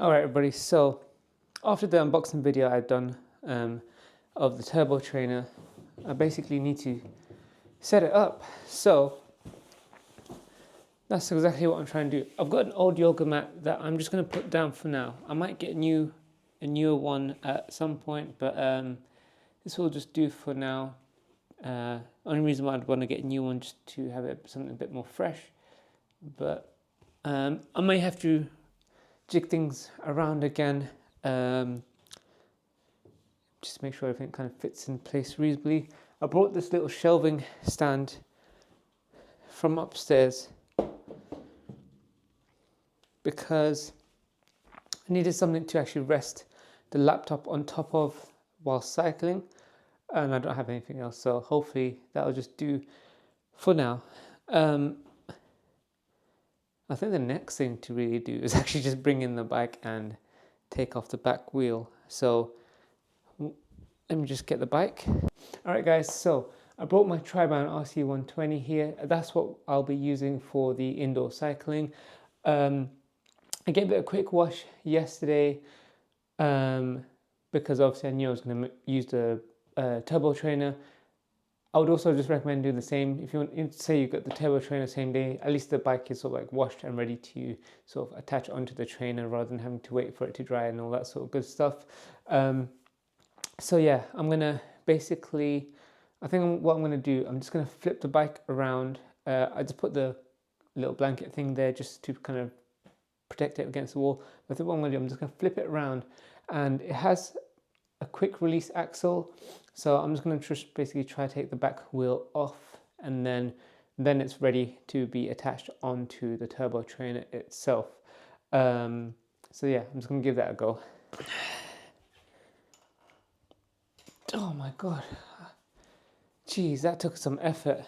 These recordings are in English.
Alright everybody, so after the unboxing video I've done of the turbo trainer, I basically need to set it up. So that's exactly what I'm trying to do. I've got an old yoga mat that I'm just going to put down for now. I might get a newer one at some point, but this will just do for now. Only reason why I'd want to get a new one just to have it something a bit more fresh, but I may have to jig things around again, just to make sure everything kind of fits in place reasonably. I brought this little shelving stand from upstairs because I needed something to actually rest the laptop on top of while cycling, and I don't have anything else, so hopefully that'll just do for now. I think the next thing to really do is actually just bring in the bike and take off the back wheel. So let me just get the bike. Alright guys, so I brought my Tribound RC120 here. That's what I'll be using for the indoor cycling. I gave it a quick wash yesterday because obviously I knew I was going to use the turbo trainer. I would also just recommend doing the same. If you want, say you got the turbo trainer same day, at least the bike is sort of like washed and ready to sort of attach onto the trainer rather than having to wait for it to dry and all that sort of good stuff. So yeah, I'm gonna basically, I think what I'm gonna do, I'm just gonna flip the bike around. I just put the little blanket thing there just to kind of protect it against the wall. But I think what I'm gonna do, I'm just gonna flip it around, and it has a quick release axle. So I'm just going to just basically try to take the back wheel off, and then it's ready to be attached onto the turbo trainer itself. So yeah, I'm just going to give that a go. Oh my god, jeez, that took some effort.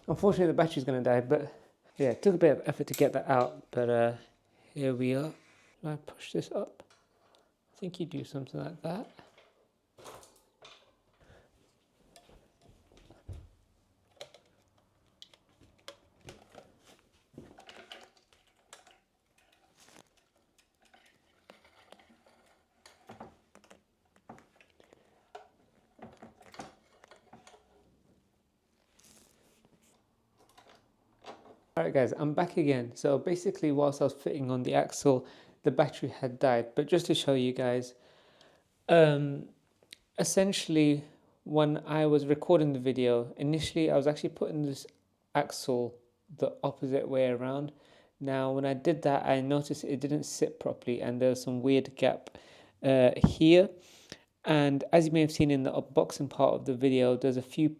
Unfortunately the battery's going to die, but yeah, it took a bit of effort to get that out, but here we are. Do I push this up? I think you do something like that. Alright guys, I'm back again. So basically whilst I was fitting on the axle, the battery had died. But just to show you guys, essentially when I was recording the video, initially I was actually putting this axle the opposite way around. Now when I did that, I noticed it didn't sit properly and there's some weird gap here. And as you may have seen in the unboxing part of the video, there's a few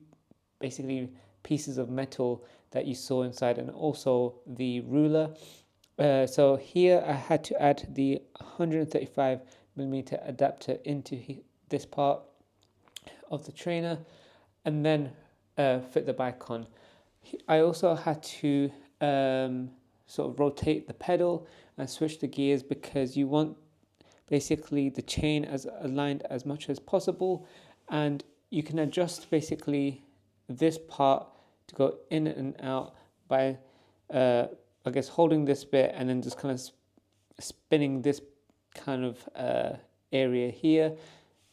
basically pieces of metal that you saw inside, and also the ruler. So here I had to add the 135mm adapter into this part of the trainer and then fit the bike on. I also had to sort of rotate the pedal and switch the gears because you want basically the chain as aligned as much as possible, and you can adjust basically this part to go in and out by I guess holding this bit and then just kind of spinning this kind of area here,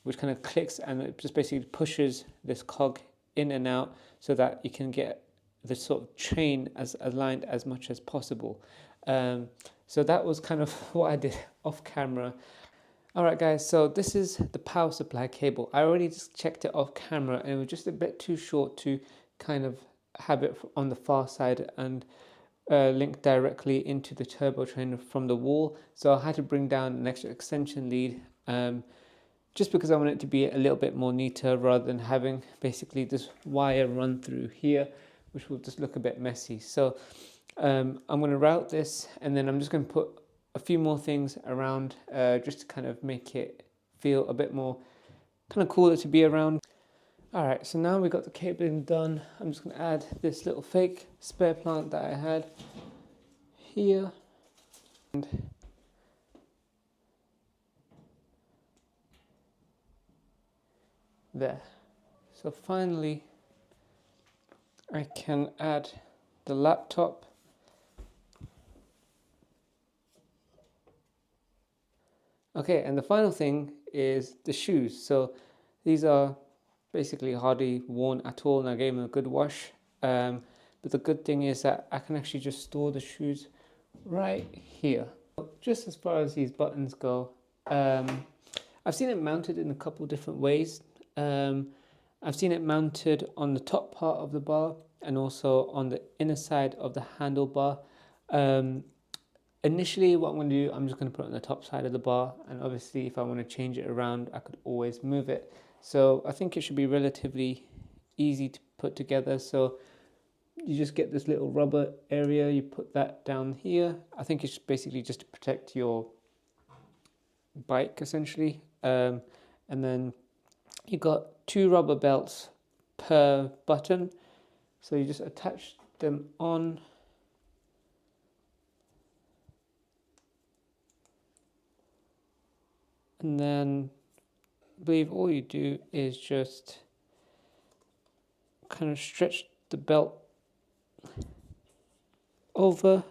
which kind of clicks, and it just basically pushes this cog in and out so that you can get the sort of chain as aligned as much as possible. So that was kind of what I did off camera. Alright guys, so this is the power supply cable. I already just checked it off camera and it was just a bit too short to kind of have it on the far side and link directly into the turbo trainer from the wall. So I had to bring down an extra extension lead just because I want it to be a little bit more neater rather than having basically this wire run through here, which will just look a bit messy. So I'm going to route this, and then I'm just going to put a few more things around just to kind of make it feel a bit more kind of cooler to be around. Alright, so now we've got the cabling done. I'm just going to add this little fake spare plant that I had here. And there. So finally I can add the laptop Okay, and the final thing is the shoes. So these are basically hardly worn at all, and I gave them a good wash. But the good thing is that I can actually just store the shoes right here. Just as far as these buttons go, I've seen it mounted in a couple different ways. I've seen it mounted on the top part of the bar and also on the inner side of the handlebar. Initially, what I'm going to do, I'm just going to put it on the top side of the bar, and obviously if I want to change it around, I could always move it. So I think it should be relatively easy to put together. So you just get this little rubber area, you put that down here. I think it's basically just to protect your bike essentially. And then you got 2 rubber belts per button. So you just attach them on. And then I believe all you do is just kind of stretch the belt over,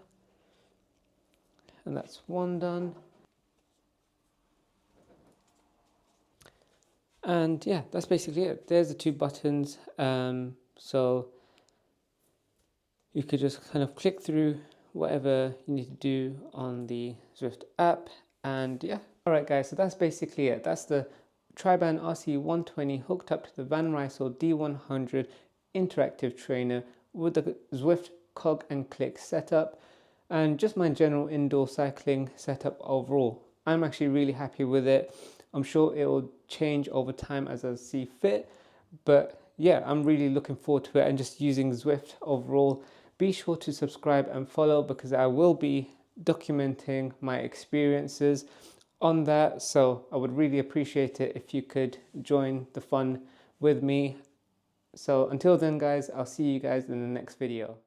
and that's one done. And yeah, that's basically it. There's the 2 buttons. So you could just kind of click through whatever you need to do on the Zwift app, and yeah. All right, guys. So that's basically it. That's the Tri-Band RC120 hooked up to the Van Rysel D100 interactive trainer with the Zwift cog and click setup, and just my general indoor cycling setup overall. I'm actually really happy with it. I'm sure it will change over time as I see fit, but yeah, I'm really looking forward to it and just using Zwift overall. Be sure to subscribe and follow because I will be documenting my experiences on that. So I would really appreciate it if you could join the fun with me. So until then, guys, I'll see you guys in the next video.